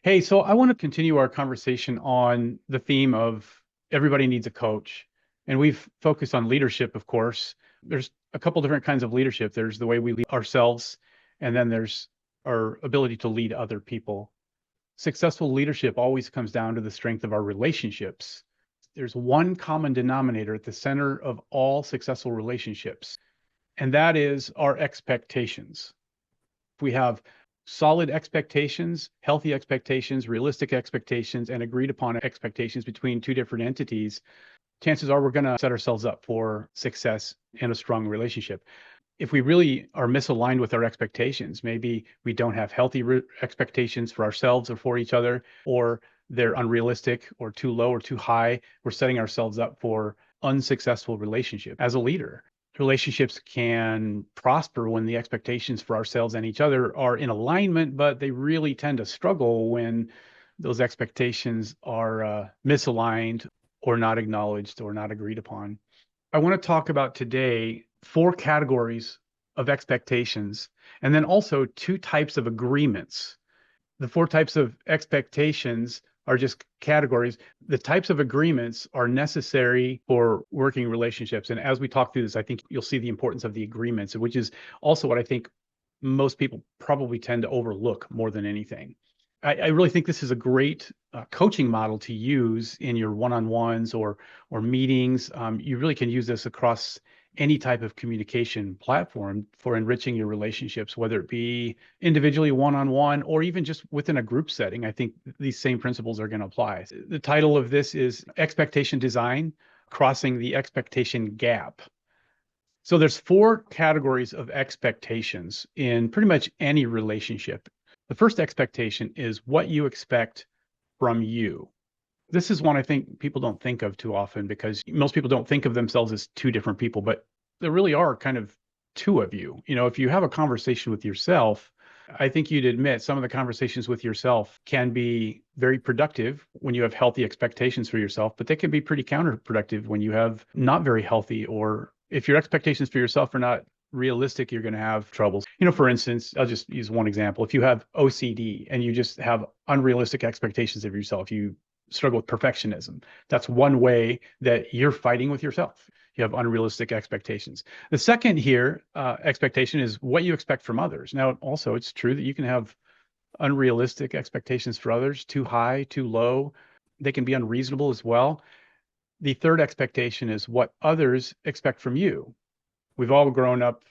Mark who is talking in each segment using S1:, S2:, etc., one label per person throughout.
S1: Hey, so I want to continue our conversation on the theme of everybody needs a coach. And we've focused on leadership, of course. There's a couple different kinds of leadership. There's the way we lead ourselves, and then there's our ability to lead other people. Successful leadership always comes down to the strength of our relationships. There's one common denominator at the center of all successful relationships, and that is our expectations. If we have solid expectations, healthy expectations, realistic expectations, and agreed upon expectations between two different entities, chances are we're going to set ourselves up for success and a strong relationship. If we really are misaligned with our expectations, maybe we don't have healthy expectations for ourselves or for each other, or they're unrealistic or too low or too high, we're setting ourselves up for unsuccessful relationship as a leader. Relationships can prosper when the expectations for ourselves and each other are in alignment, but they really tend to struggle when those expectations are misaligned or not acknowledged or not agreed upon. I want to talk about today four categories of expectations and then also two types of agreements. The four types of expectations are just categories. The types of agreements are necessary for working relationships. And as we talk through this, I think you'll see the importance of the agreements, which is also what I think most people probably tend to overlook more than anything. I really think this is a great coaching model to use in your one-on-ones or meetings. You really can use this across any type of communication platform for enriching your relationships, whether it be individually one-on-one or even just within a group setting. I think these same principles are going to apply. The title of this is Expectation Design, Crossing the Expectation Gap. So there's four categories of expectations in pretty much any relationship. The first expectation is what you expect from you. This is one I think people don't think of too often because most people don't think of themselves as two different people, but there really are kind of two of you. You know, if you have a conversation with yourself, I think you'd admit some of the conversations with yourself can be very productive when you have healthy expectations for yourself, but they can be pretty counterproductive when you have not very healthy, or if your expectations for yourself are not realistic, you're going to have troubles. You know, for instance, I'll just use one example. If you have OCD and you just have unrealistic expectations of yourself, you struggle with perfectionism. That's one way that you're fighting with yourself. You have unrealistic expectations. The second here, expectation is what you expect from others. Now, also, it's true that you can have unrealistic expectations for others, too high, too low. They can be unreasonable as well. The third expectation is what others expect from you. We've all grown up,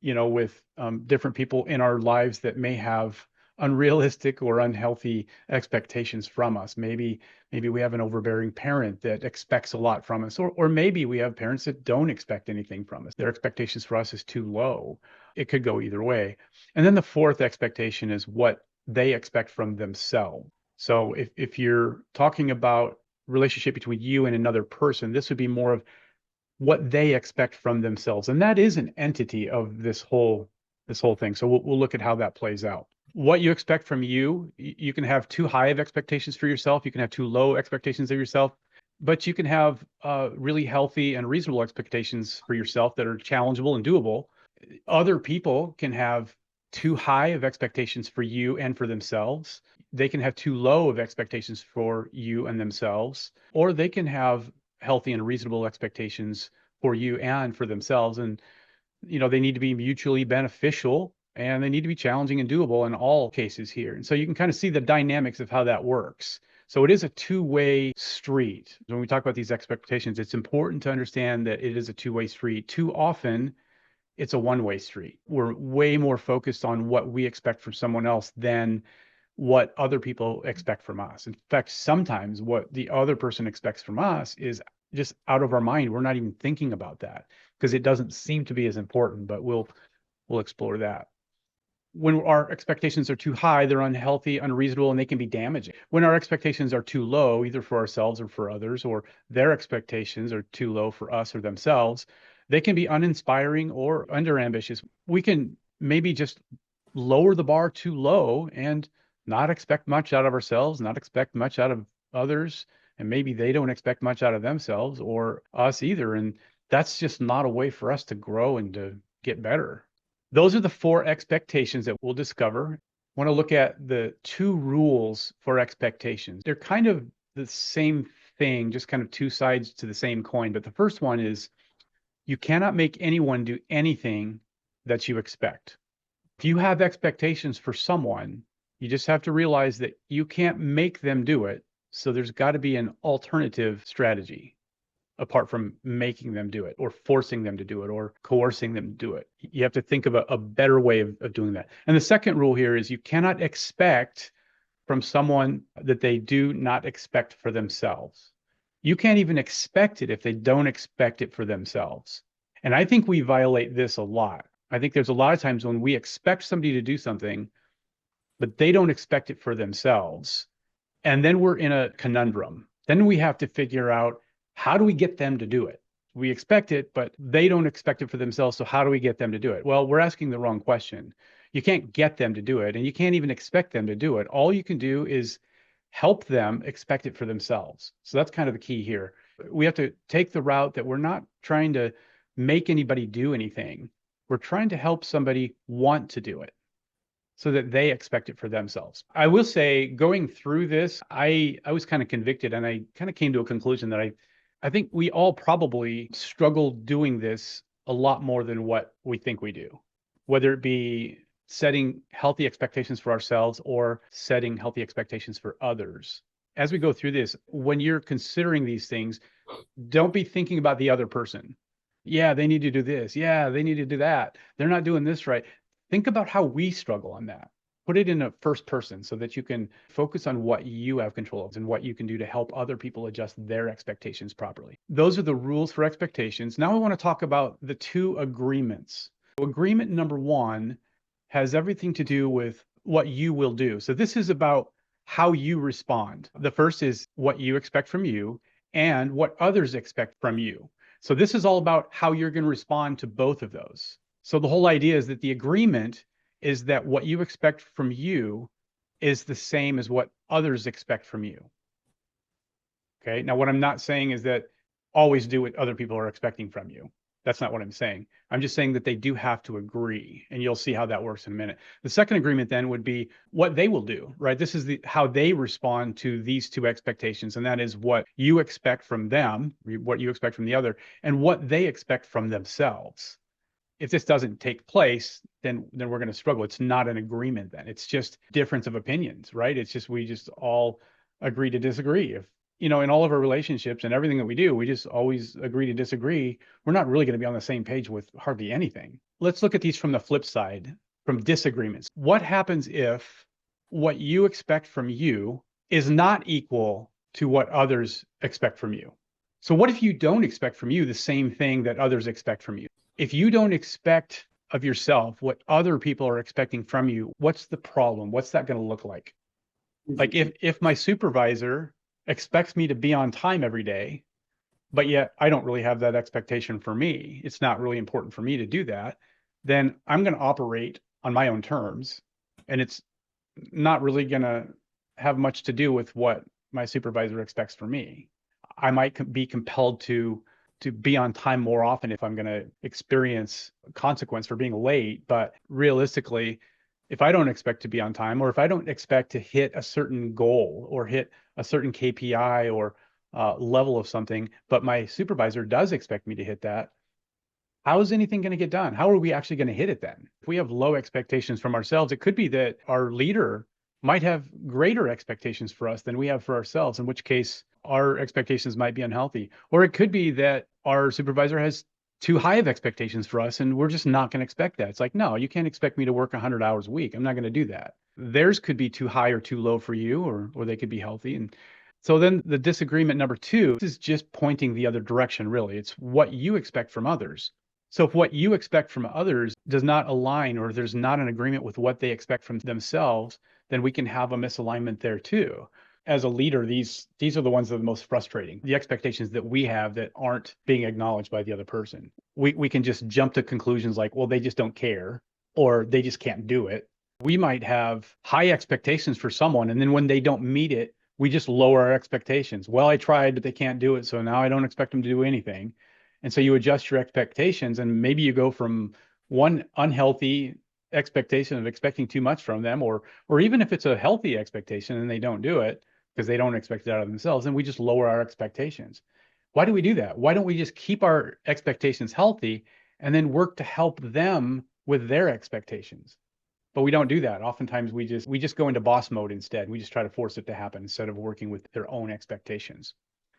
S1: you know, with different people in our lives that may have unrealistic or unhealthy expectations from us. Maybe we have an overbearing parent that expects a lot from us, or maybe we have parents that don't expect anything from us. Their expectations for us is too low. It could go either way. And then the fourth expectation is what they expect from themselves. So if you're talking about relationship between you and another person, this would be more of what they expect from themselves. And that is an entity of this whole thing. So we'll look at how that plays out. What you expect from you, you can have too high of expectations for yourself. You can have too low expectations of yourself, but you can have really healthy and reasonable expectations for yourself that are challengeable and doable. Other people can have too high of expectations for you and for themselves. They can have too low of expectations for you and themselves, or they can have healthy and reasonable expectations for you and for themselves. And, you know, they need to be mutually beneficial and they need to be challenging and doable in all cases here. And so you can kind of see the dynamics of how that works. So it is a two-way street. When we talk about these expectations, it's important to understand that it is a two-way street. Too often, it's a one-way street. We're way more focused on what we expect from someone else than what other people expect from us. In fact, sometimes what the other person expects from us is just out of our mind. We're not even thinking about that because it doesn't seem to be as important, but we'll explore that. When our expectations are too high, they're unhealthy, unreasonable, and they can be damaging. When our expectations are too low, either for ourselves or for others, or their expectations are too low for us or themselves, they can be uninspiring or underambitious. We can maybe just lower the bar too low and not expect much out of ourselves, not expect much out of others, and maybe they don't expect much out of themselves or us either. And that's just not a way for us to grow and to get better. Those are the four expectations that we'll discover. want to look at the two rules for expectations. They're kind of the same thing, just kind of two sides to the same coin. But the first one is you cannot make anyone do anything that you expect. If you have expectations for someone, you just have to realize that you can't make them do it. So there's got to be an alternative strategy apart from making them do it or forcing them to do it or coercing them to do it. You have to think of a better way of doing that. And the second rule here is you cannot expect from someone that they do not expect for themselves. You can't even expect it if they don't expect it for themselves. And I think we violate this a lot. I think there's a lot of times when we expect somebody to do something, but they don't expect it for themselves. And then we're in a conundrum. Then we have to figure out, how do we get them to do it? We expect it, but they don't expect it for themselves. So how do we get them to do it? Well, we're asking the wrong question. You can't get them to do it, and you can't even expect them to do it. All you can do is help them expect it for themselves. So that's kind of the key here. We have to take the route that we're not trying to make anybody do anything. We're trying to help somebody want to do it so that they expect it for themselves. I will say, going through this, I was kind of convicted, and I kind of came to a conclusion that I think we all probably struggle doing this a lot more than what we think we do, whether it be setting healthy expectations for ourselves or setting healthy expectations for others. As we go through this, when you're considering these things, don't be thinking about the other person. Yeah, they need to do this. Yeah, they need to do that. They're not doing this right. Think about how we struggle on that. Put it in a first person so that you can focus on what you have control of and what you can do to help other people adjust their expectations properly. Those are the rules for expectations. Now I want to talk about the two agreements. Agreement number one has everything to do with what you will do. So this is about how you respond. The first is what you expect from you and what others expect from you. So this is all about how you're going to respond to both of those. So the whole idea is that the agreement is that what you expect from you is the same as what others expect from you. Okay. Now, what I'm not saying is that always do what other people are expecting from you. That's not what I'm saying. I'm just saying that they do have to agree, and you'll see how that works in a minute. The second agreement then would be what they will do, right? This is how they respond to these two expectations, and that is what you expect from them, what you expect from the other, and what they expect from themselves. If this doesn't take place, then we're going to struggle. It's not an agreement then. It's just difference of opinions, right? It's just we just all agree to disagree. If in all of our relationships and everything that we do, we just always agree to disagree. We're not really going to be on the same page with hardly anything. Let's look at these from the flip side, from disagreements. What happens if what you expect from you is not equal to what others expect from you? So what if you don't expect from you the same thing that others expect from you? If you don't expect of yourself what other people are expecting from you, what's the problem? What's that going to look like? Like if my supervisor expects me to be on time every day, but yet I don't really have that expectation for me, it's not really important for me to do that, then I'm going to operate on my own terms, and it's not really going to have much to do with what my supervisor expects from me. I might be compelled to be on time more often if I'm going to experience consequence for being late. But realistically, if I don't expect to be on time, or if I don't expect to hit a certain goal or hit a certain KPI or level of something, but my supervisor does expect me to hit that, how is anything going to get done? How are we actually going to hit it then? If we have low expectations from ourselves, it could be that our leader might have greater expectations for us than we have for ourselves, in which case our expectations might be unhealthy. Or it could be that our supervisor has too high of expectations for us, and we're just not going to expect that. It's like, no, you can't expect me to work 100 hours a week. I'm not going to do that. Theirs could be too high or too low for you, or they could be healthy. And so then the disagreement number two is just pointing the other direction, really. It's what you expect from others. So if what you expect from others does not align, or there's not an agreement with what they expect from themselves, then we can have a misalignment there too. As a leader, these are the ones that are the most frustrating. The expectations that we have that aren't being acknowledged by the other person. We can just jump to conclusions like, well, they just don't care, or they just can't do it. We might have high expectations for someone, and then when they don't meet it, we just lower our expectations. Well, I tried, but they can't do it, so now I don't expect them to do anything. And so you adjust your expectations, and maybe you go from one unhealthy expectation of expecting too much from them, or even if it's a healthy expectation and they don't do it because they don't expect it out of themselves, and we just lower our expectations. Why do we do that? Why don't we just keep our expectations healthy and then work to help them with their expectations? But we don't do that. Oftentimes we just go into boss mode instead. We just try to force it to happen instead of working with their own expectations.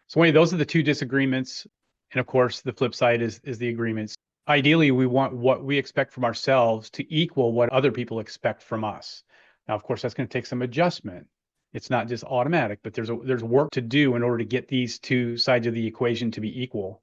S1: So anyway, those are the two disagreements. And of course, the flip side is the agreements. Ideally, we want what we expect from ourselves to equal what other people expect from us. Now, of course, that's going to take some adjustment. It's not just automatic, but there's work to do in order to get these two sides of the equation to be equal.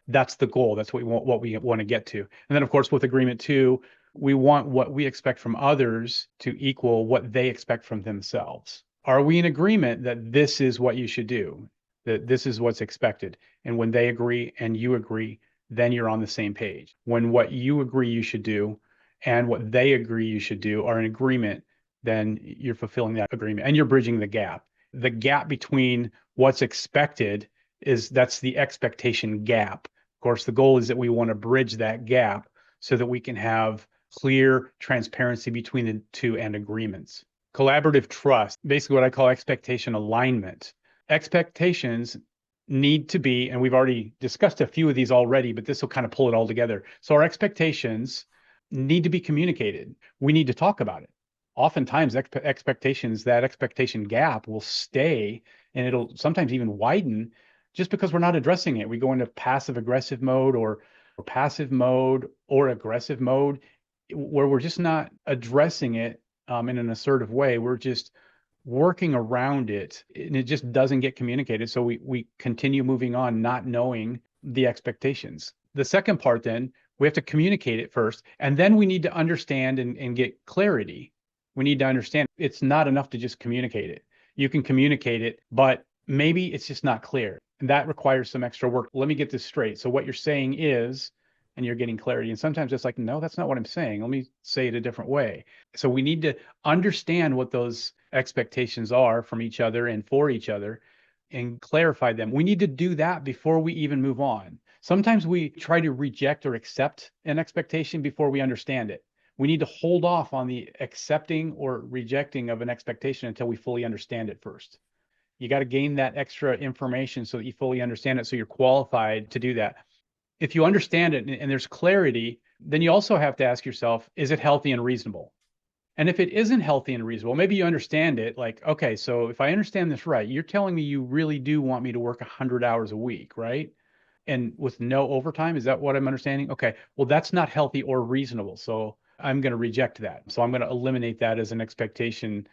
S1: That's the goal. That's what we want to get to. And then, of course, with agreement two, we want what we expect from others to equal what they expect from themselves. Are we in agreement that this is what you should do, that this is what's expected? And when they agree and you agree, then you're on the same page. When what you agree you should do and what they agree you should do are in agreement, then you're fulfilling that agreement and you're bridging the gap. The gap between what's expected that's the expectation gap. Of course, the goal is that we want to bridge that gap so that we can have clear transparency between the two and agreements. Collaborative trust, basically what I call expectation alignment. Expectations need to be, and we've already discussed a few of these already, but this will kind of pull it all together. So our expectations need to be communicated. We need to talk about it. Oftentimes expectations, that expectation gap will stay and it'll sometimes even widen just because we're not addressing it. We go into passive aggressive mode or passive mode or aggressive mode where we're just not addressing it in an assertive way. We're just working around it and it just doesn't get communicated. So we continue moving on, not knowing the expectations. The second part, then we have to communicate it first, and then we need to understand and get clarity. We need to understand it's not enough to just communicate it. You can communicate it, but maybe it's just not clear. And that requires some extra work. Let me get this straight. So what you're saying is, and you're getting clarity. And sometimes it's like, no, that's not what I'm saying. Let me say it a different way. So we need to understand what those expectations are from each other and for each other and clarify them. We need to do that before we even move on. Sometimes we try to reject or accept an expectation before we understand it. We need to hold off on the accepting or rejecting of an expectation until we fully understand it first. You got to gain that extra information so that you fully understand it, so you're qualified to do that. If you understand it and there's clarity, then you also have to ask yourself, is it healthy and reasonable? And if it isn't healthy and reasonable, maybe you understand it like, okay, so if I understand this right, you're telling me you really do want me to work 100 hours a week, right? And with no overtime, is that what I'm understanding? Okay, well, that's not healthy or reasonable. So I'm going to reject that. So I'm going to eliminate that as an expectation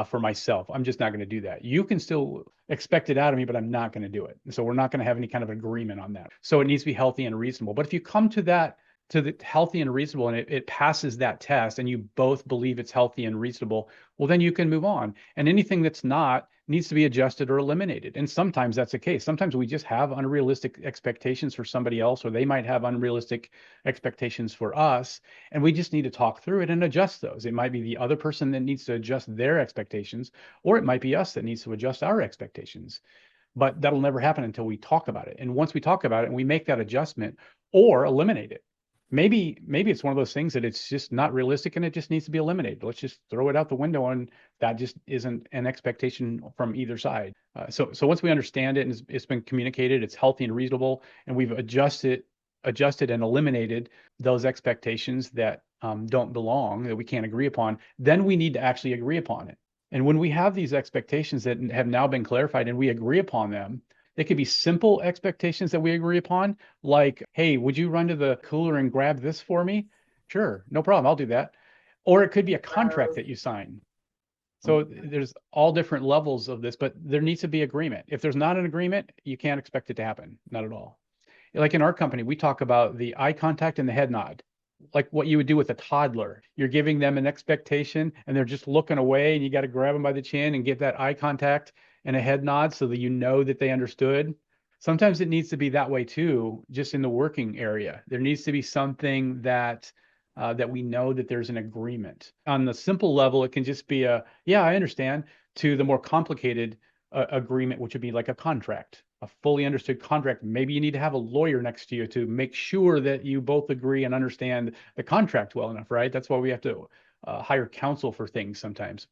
S1: for myself. I'm just not going to do that. You can still expect it out of me, but I'm not going to do it. So we're not going to have any kind of agreement on that. So it needs to be healthy and reasonable. But if you come to that, to the healthy and reasonable, and it passes that test and you both believe it's healthy and reasonable, well, then you can move on. And anything that's not needs to be adjusted or eliminated. And sometimes that's the case. Sometimes we just have unrealistic expectations for somebody else, or they might have unrealistic expectations for us. And we just need to talk through it and adjust those. It might be the other person that needs to adjust their expectations, or it might be us that needs to adjust our expectations. But that'll never happen until we talk about it. And once we talk about it and we make that adjustment or eliminate it, maybe it's one of those things that it's just not realistic and it just needs to be eliminated. Let's just throw it out the window, and that just isn't an expectation from either side. So once we understand it and it's been communicated, it's healthy and reasonable, and we've adjusted and eliminated those expectations that don't belong, that we can't agree upon, then we need to actually agree upon it. And when we have these expectations that have now been clarified and we agree upon them, it could be simple expectations that we agree upon, like, hey, would you run to the cooler and grab this for me? Sure, no problem, I'll do that. Or it could be a contract that you sign. So there's all different levels of this, but there needs to be agreement. If there's not an agreement, you can't expect it to happen, not at all. Like in our company, we talk about the eye contact and the head nod, like what you would do with a toddler. You're giving them an expectation and they're just looking away, and you got to grab them by the chin and give that eye contact and a head nod so that you know that they understood. Sometimes it needs to be that way too, just in the working area. There needs to be something that we know that there's an agreement. On the simple level, it can just be yeah, I understand, to the more complicated, agreement, which would be like a contract, a fully understood contract. Maybe you need to have a lawyer next to you to make sure that you both agree and understand the contract well enough, right? That's why we have to hire counsel for things sometimes.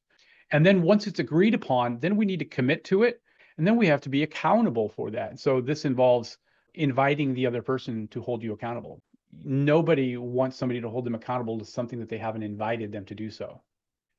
S1: And then once it's agreed upon, then we need to commit to it. And then we have to be accountable for that. So this involves inviting the other person to hold you accountable. Nobody wants somebody to hold them accountable to something that they haven't invited them to do so.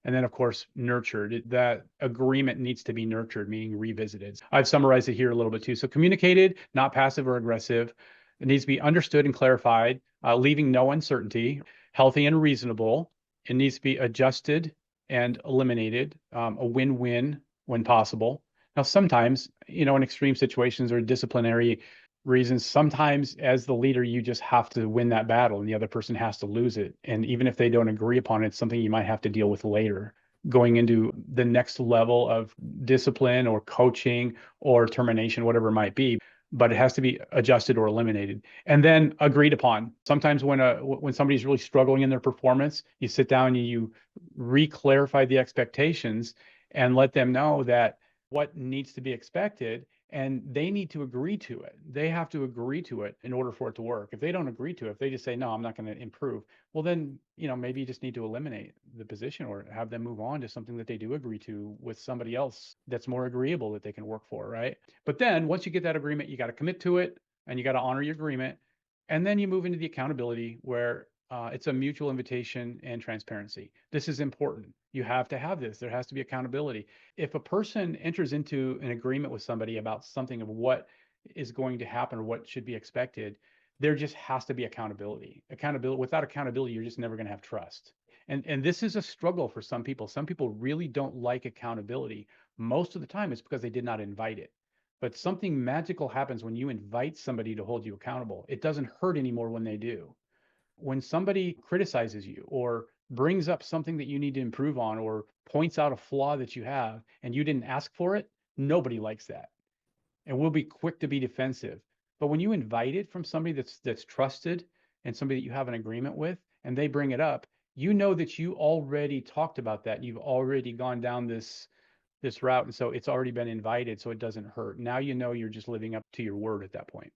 S1: And then, of course, nurtured. That agreement needs to be nurtured, meaning revisited. I've summarized it here a little bit too. So communicated, not passive or aggressive. It needs to be understood and clarified, leaving no uncertainty, healthy and reasonable. It needs to be adjusted and eliminated, a win-win when possible. Now, sometimes, in extreme situations or disciplinary reasons, sometimes as the leader, you just have to win that battle and the other person has to lose it. And even if they don't agree upon it, it's something you might have to deal with later, going into the next level of discipline or coaching or termination, whatever it might be. But it has to be adjusted or eliminated and then agreed upon. Sometimes when somebody's really struggling in their performance, you sit down and you re-clarify the expectations and let them know that what needs to be expected, and they need to agree to it. They have to agree to it in order for it to work. If they don't agree to it, if they just say, no, I'm not going to improve, well, then, maybe you just need to eliminate the position or have them move on to something that they do agree to with somebody else that's more agreeable that they can work for, right? But then once you get that agreement, you got to commit to it and you got to honor your agreement. And then you move into the accountability where it's a mutual invitation and transparency. This is important. You have to have this. There has to be accountability. If a person enters into an agreement with somebody about something of what is going to happen or what should be expected, there just has to be accountability. Without accountability, you're just never going to have trust. And this is a struggle for some people. Some people really don't like accountability. Most of the time, it's because they did not invite it. But something magical happens when you invite somebody to hold you accountable. It doesn't hurt anymore when they do. When somebody criticizes you or brings up something that you need to improve on or points out a flaw that you have and you didn't ask for it, nobody likes that. And we'll be quick to be defensive. But when you invite it from somebody that's trusted and somebody that you have an agreement with and they bring it up, you know that you already talked about that. You've already gone down this route. And so it's already been invited, so it doesn't hurt. Now you know you're just living up to your word at that point.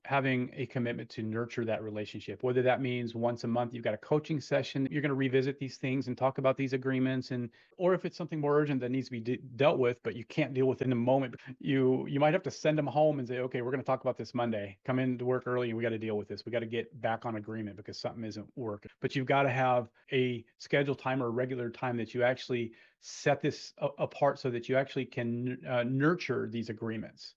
S1: Having a commitment to nurture that relationship, whether that means once a month you've got a coaching session, you're going to revisit these things and talk about these agreements, and or if it's something more urgent that needs to be dealt with but you can't deal with in the moment, you might have to send them home and say, okay, we're going to talk about this Monday, come into work early and we got to deal with this, we got to get back on agreement because something isn't working. But you've got to have a scheduled time or a regular time that you actually set this apart so that you actually can nurture these agreements.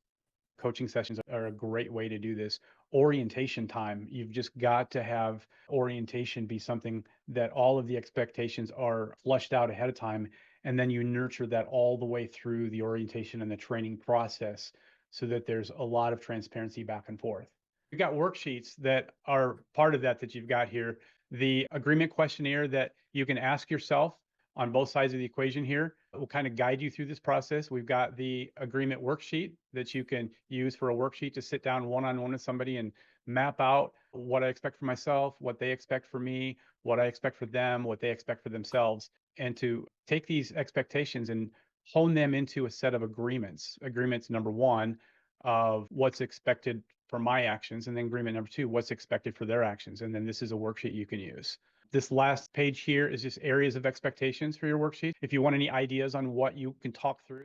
S1: Coaching sessions are a great way to do this. Orientation time. You've just got to have orientation be something that all of the expectations are flushed out ahead of time. And then you nurture that all the way through the orientation and the training process so that there's a lot of transparency back and forth. You've got worksheets that are part of that you've got here. The agreement questionnaire that you can ask yourself on both sides of the equation here will kind of guide you through this process. We've got the agreement worksheet that you can use for a worksheet to sit down one-on-one with somebody and map out what I expect for myself, what they expect for me, what I expect for them, what they expect for themselves, and to take these expectations and hone them into a set of agreements. Agreements number one of what's expected for my actions, and then agreement number two, what's expected for their actions. And then this is a worksheet you can use. This last page here is just areas of expectations for your worksheet. If you want any ideas on what you can talk through.